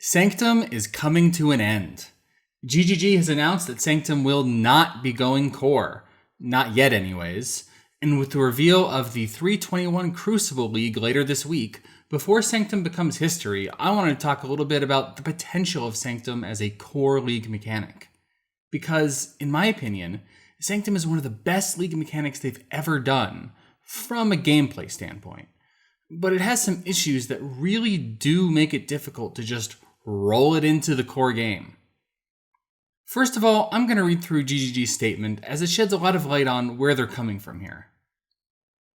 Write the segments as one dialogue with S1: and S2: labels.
S1: Sanctum is coming to an end. GGG has announced that Sanctum will not be going core. Not yet anyways. And with the reveal of the 3.21 Crucible League later this week, before Sanctum becomes history, I want to talk a little bit about the potential of Sanctum as a core league mechanic. Because, in my opinion, Sanctum is one of the best league mechanics they've ever done, from a gameplay standpoint. But it has some issues that really do make it difficult to just roll it into the core game. First of all, I'm going to read through GGG's statement as it sheds a lot of light on where they're coming from here.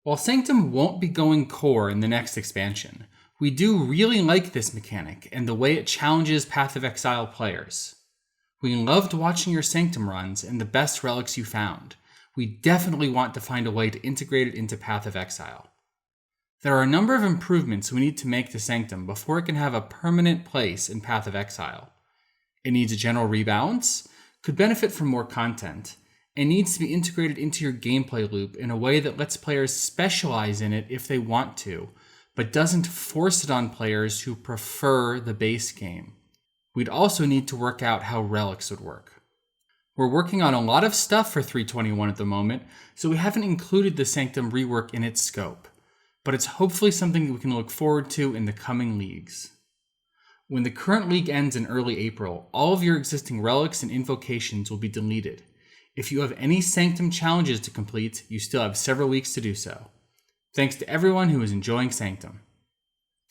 S1: While Sanctum won't be going core in the next expansion, we do really like this mechanic and the way it challenges Path of Exile players. We loved watching your Sanctum runs and the best relics you found. We definitely want to find a way to integrate it into Path of Exile. There are a number of improvements we need to make to Sanctum before it can have a permanent place in Path of Exile. It needs a general rebalance, could benefit from more content, and needs to be integrated into your gameplay loop in a way that lets players specialize in it if they want to, but doesn't force it on players who prefer the base game. We'd also need to work out how relics would work. We're working on a lot of stuff for 3.21 at the moment, so we haven't included the Sanctum rework in its scope, but it's hopefully something that we can look forward to in the coming leagues. When the current league ends in early April, all of your existing relics and invocations will be deleted. If you have any Sanctum challenges to complete, you still have several weeks to do so. Thanks to everyone who is enjoying Sanctum.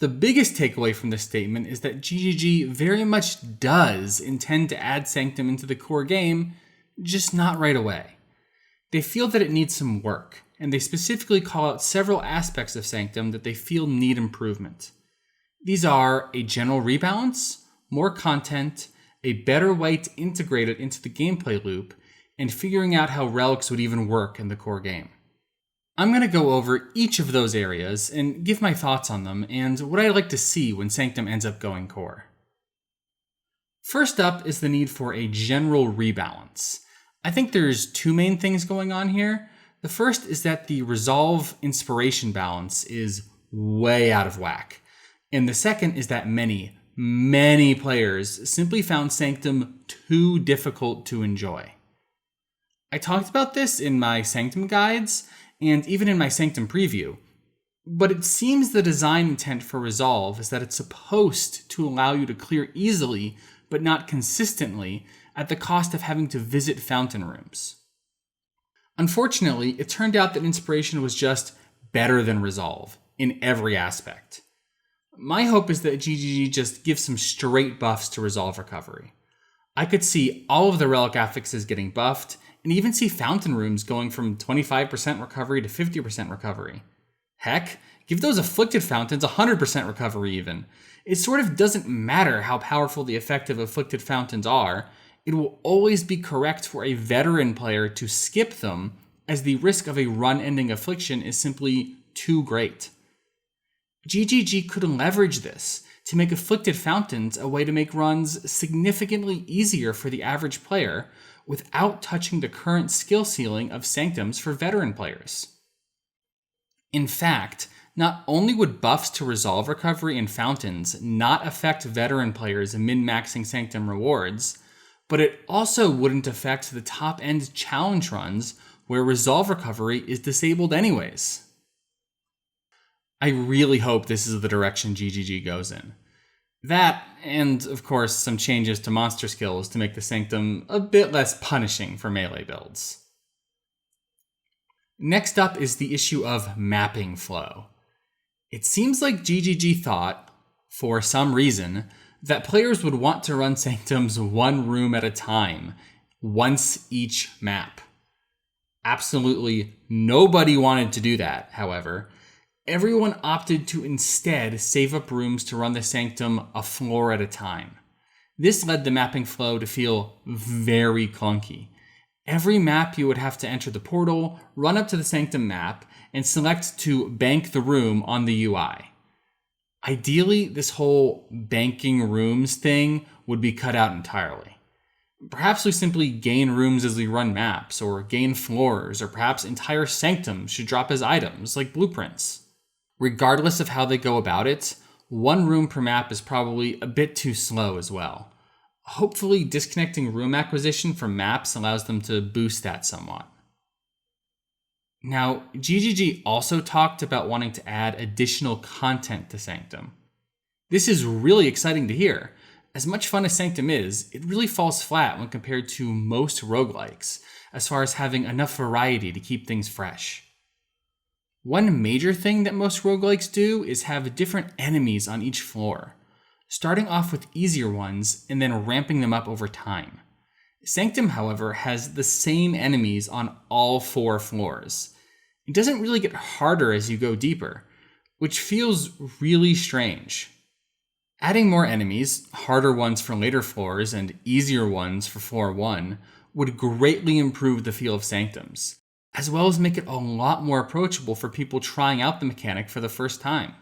S1: The biggest takeaway from this statement is that GGG very much does intend to add Sanctum into the core game, just not right away. They feel that it needs some work, and they specifically call out several aspects of Sanctum that they feel need improvement. These are a general rebalance, more content, a better way to integrate it into the gameplay loop, and figuring out how relics would even work in the core game. I'm going to go over each of those areas and give my thoughts on them and what I'd like to see when Sanctum ends up going core. First up is the need for a general rebalance. I think there's two main things going on here. The first is that the resolve inspiration balance is way out of whack. And the second is that many players simply found Sanctum too difficult to enjoy. I talked about this in my Sanctum guides and even in my Sanctum preview, but it seems the design intent for resolve is that it's supposed to allow you to clear easily but not consistently at the cost of having to visit fountain rooms. Unfortunately, it turned out that inspiration was just better than resolve in every aspect. My hope is that GGG just gives some straight buffs to resolve recovery. I could see all of the relic affixes getting buffed, and even see fountain rooms going from 25% recovery to 50% recovery. Heck, give those afflicted fountains 100% recovery even. It sort of doesn't matter how powerful the effective afflicted fountains are, it will always be correct for a veteran player to skip them, as the risk of a run-ending affliction is simply too great. GGG could leverage this to make afflicted fountains a way to make runs significantly easier for the average player without touching the current skill ceiling of Sanctums for veteran players. In fact, not only would buffs to resolve recovery and fountains not affect veteran players min-maxing Sanctum rewards, but it also wouldn't affect the top-end challenge runs where resolve recovery is disabled anyways. I really hope this is the direction GGG goes in. That, and of course some changes to monster skills to make the Sanctum a bit less punishing for melee builds. Next up is the issue of mapping flow. It seems like GGG thought, for some reason, that players would want to run Sanctums one room at a time, once each map. Absolutely nobody wanted to do that, however. Everyone opted to instead save up rooms to run the Sanctum a floor at a time. This led the mapping flow to feel very clunky. Every map you would have to enter the portal, run up to the Sanctum map, and select to bank the room on the UI. Ideally, this whole banking rooms thing would be cut out entirely. Perhaps we simply gain rooms as we run maps, or gain floors, or perhaps entire Sanctums should drop as items, like blueprints. Regardless of how they go about it, one room per map is probably a bit too slow as well. Hopefully, disconnecting room acquisition from maps allows them to boost that somewhat. Now, GGG also talked about wanting to add additional content to Sanctum. This is really exciting to hear. As much fun as Sanctum is, it really falls flat when compared to most roguelikes, as far as having enough variety to keep things fresh. One major thing that most roguelikes do is have different enemies on each floor, starting off with easier ones and then ramping them up over time. Sanctum, however, has the same enemies on all 4 floors. It doesn't really get harder as you go deeper, which feels really strange. Adding more enemies, harder ones for later floors and easier ones for floor 1, would greatly improve the feel of Sanctums, as well as make it a lot more approachable for people trying out the mechanic for the first time.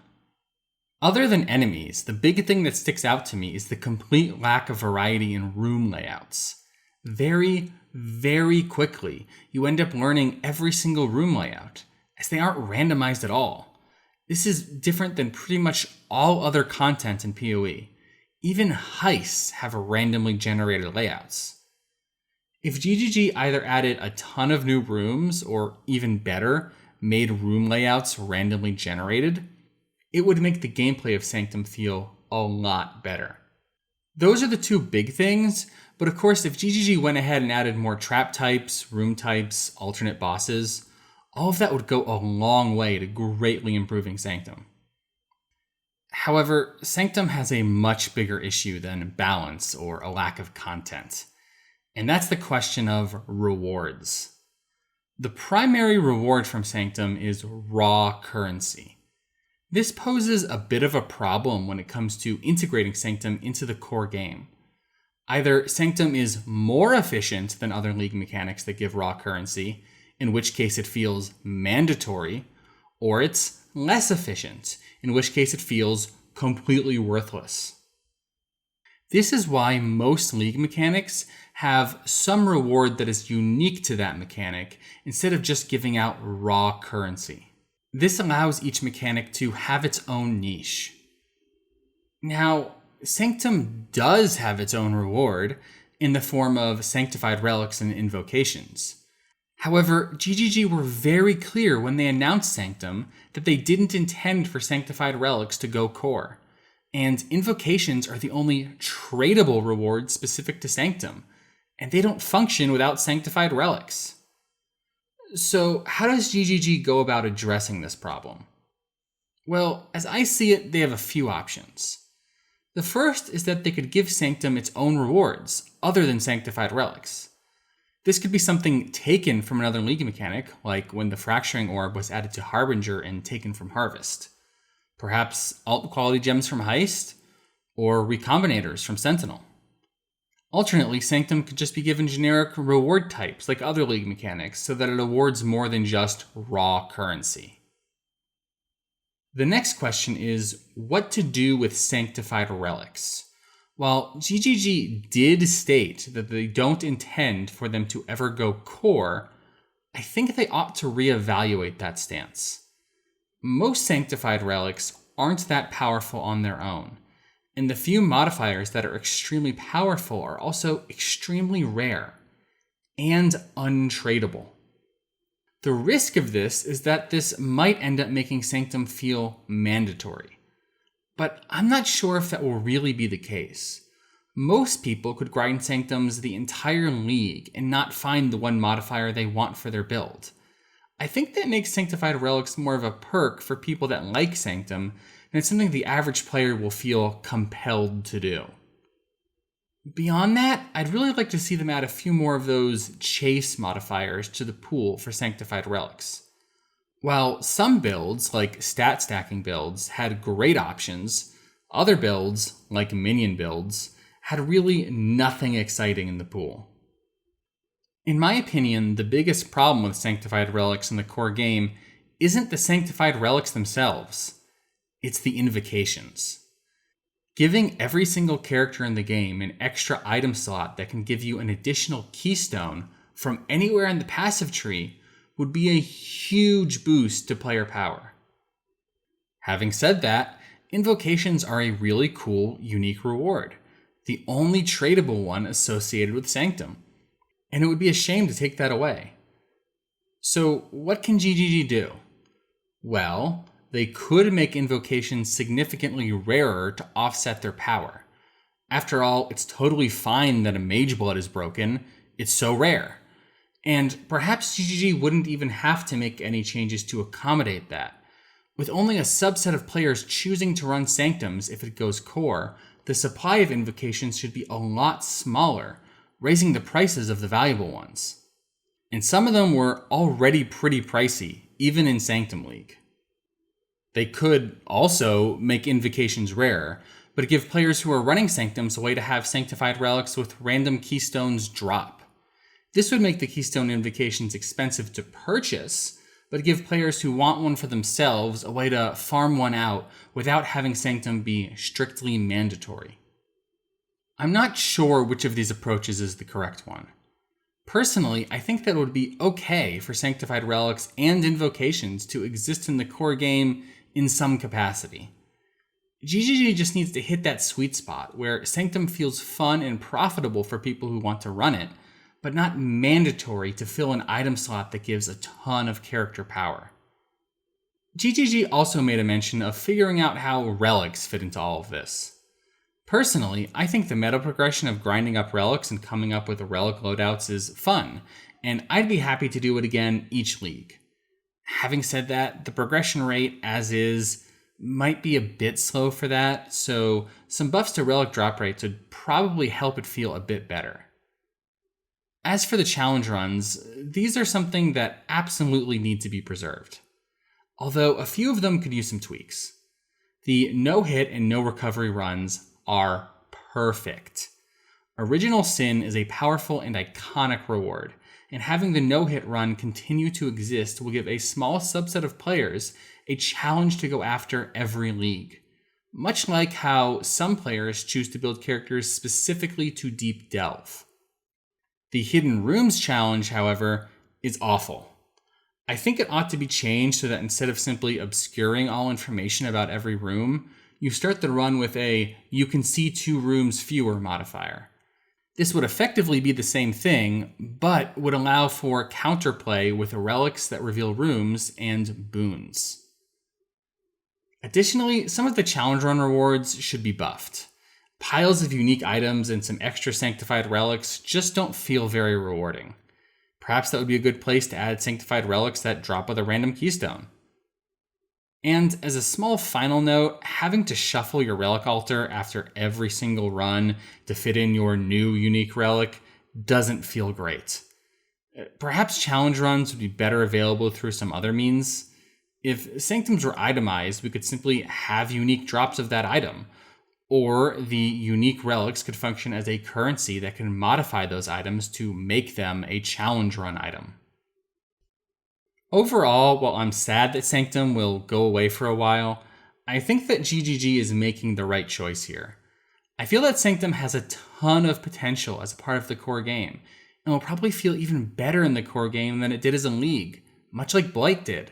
S1: Other than enemies, the big thing that sticks out to me is the complete lack of variety in room layouts. Very, very quickly, you end up learning every single room layout, as they aren't randomized at all. This is different than pretty much all other content in PoE. Even heists have randomly generated layouts. If GGG either added a ton of new rooms, or even better, made room layouts randomly generated, it would make the gameplay of Sanctum feel a lot better. Those are the 2 big things, but of course if GGG went ahead and added more trap types, room types, alternate bosses, all of that would go a long way to greatly improving Sanctum. However, Sanctum has a much bigger issue than balance or a lack of content, and that's the question of rewards. The primary reward from Sanctum is raw currency. This poses a bit of a problem when it comes to integrating Sanctum into the core game. Either Sanctum is more efficient than other League mechanics that give raw currency, in which case it feels mandatory, or it's less efficient, in which case it feels completely worthless. This is why most League mechanics have some reward that is unique to that mechanic, instead of just giving out raw currency. This allows each mechanic to have its own niche. Now, Sanctum does have its own reward in the form of Sanctified Relics and Invocations. However, GGG were very clear when they announced Sanctum that they didn't intend for Sanctified Relics to go core, and Invocations are the only tradable rewards specific to Sanctum, and they don't function without Sanctified Relics. So how does GGG go about addressing this problem? Well, as I see it, they have a few options. The first is that they could give Sanctum its own rewards, other than Sanctified Relics. This could be something taken from another League mechanic, like when the Fracturing Orb was added to Harbinger and taken from Harvest. Perhaps alt quality gems from Heist, or Recombinators from Sentinel. Alternately, Sanctum could just be given generic reward types like other League mechanics so that it awards more than just raw currency. The next question is what to do with Sanctified Relics. While GGG did state that they don't intend for them to ever go core, I think they ought to reevaluate that stance. Most Sanctified Relics aren't that powerful on their own, and the few modifiers that are extremely powerful are also extremely rare and untradeable. The risk of this is that this might end up making Sanctum feel mandatory, but I'm not sure if that will really be the case. Most people could grind Sanctums the entire League and not find the one modifier they want for their build. I think that makes Sanctified Relics more of a perk for people that like Sanctum, and it's something the average player will feel compelled to do. Beyond that, I'd really like to see them add a few more of those chase modifiers to the pool for Sanctified Relics. While some builds, like stat stacking builds, had great options, other builds, like minion builds, had really nothing exciting in the pool. In my opinion, the biggest problem with Sanctified Relics in the core game isn't the Sanctified Relics themselves. It's the Invocations. Giving every single character in the game an extra item slot that can give you an additional keystone from anywhere in the passive tree would be a huge boost to player power. Having said that, Invocations are a really cool, unique reward, the only tradable one associated with Sanctum, and it would be a shame to take that away. So what can GGG do? Well, they could make Invocations significantly rarer to offset their power. After all, it's totally fine that a Mage Blood is broken, it's so rare. And perhaps GGG wouldn't even have to make any changes to accommodate that. With only a subset of players choosing to run Sanctums if it goes core, the supply of Invocations should be a lot smaller, raising the prices of the valuable ones. And some of them were already pretty pricey, even in Sanctum League. They could also make Invocations rarer, but give players who are running Sanctums a way to have Sanctified Relics with random keystones drop. This would make the keystone Invocations expensive to purchase, but give players who want one for themselves a way to farm one out without having Sanctum be strictly mandatory. I'm not sure which of these approaches is the correct one. Personally, I think that it would be okay for Sanctified Relics and Invocations to exist in the core game in some capacity. GGG just needs to hit that sweet spot where Sanctum feels fun and profitable for people who want to run it, but not mandatory to fill an item slot that gives a ton of character power. GGG also made a mention of figuring out how relics fit into all of this. Personally, I think the meta progression of grinding up relics and coming up with relic loadouts is fun, and I'd be happy to do it again each league. Having said that, the progression rate as is might be a bit slow for that, so some buffs to relic drop rates would probably help it feel a bit better. As for the challenge runs, these are something that absolutely need to be preserved, although a few of them could use some tweaks. The no hit and no recovery runs are perfect. Original Sin is a powerful and iconic reward, and having the no hit run continue to exist will give a small subset of players a challenge to go after every league, much like how some players choose to build characters specifically to deep delve. The Hidden Rooms challenge, however, is awful. I think it ought to be changed so that instead of simply obscuring all information about every room, you start the run with a "you can see 2 rooms fewer" modifier. This would effectively be the same thing, but would allow for counterplay with relics that reveal rooms and boons. Additionally, some of the challenge run rewards should be buffed. Piles of unique items and some extra sanctified relics just don't feel very rewarding. Perhaps that would be a good place to add sanctified relics that drop with a random keystone. And as a small final note, having to shuffle your relic altar after every single run to fit in your new unique relic doesn't feel great. Perhaps challenge runs would be better available through some other means. If sanctums were itemized, we could simply have unique drops of that item, or the unique relics could function as a currency that can modify those items to make them a challenge run item. Overall, while I'm sad that Sanctum will go away for a while, I think that GGG is making the right choice here. I feel that Sanctum has a ton of potential as a part of the core game, and will probably feel even better in the core game than it did as a League, much like Blight did.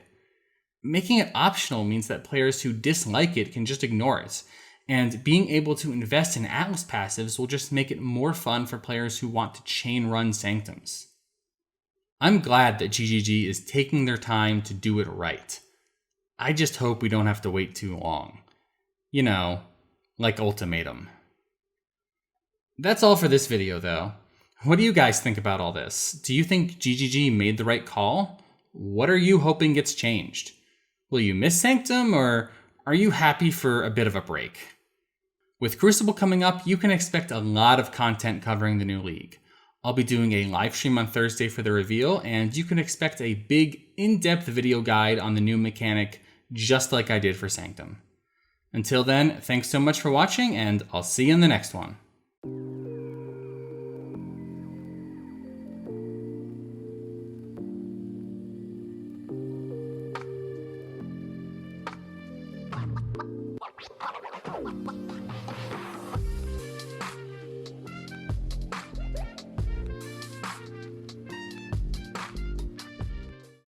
S1: Making it optional means that players who dislike it can just ignore it, and being able to invest in Atlas passives will just make it more fun for players who want to chain run Sanctums. I'm glad that GGG is taking their time to do it right. I just hope we don't have to wait too long. You know, like Ultimatum. That's all for this video, though. What do you guys think about all this? Do you think GGG made the right call? What are you hoping gets changed? Will you miss Sanctum, or are you happy for a bit of a break? With Crucible coming up, you can expect a lot of content covering the new league. I'll be doing a live stream on Thursday for the reveal, and you can expect a big, in-depth video guide on the new mechanic, just like I did for Sanctum. Until then, thanks so much for watching, and I'll see you in the next one.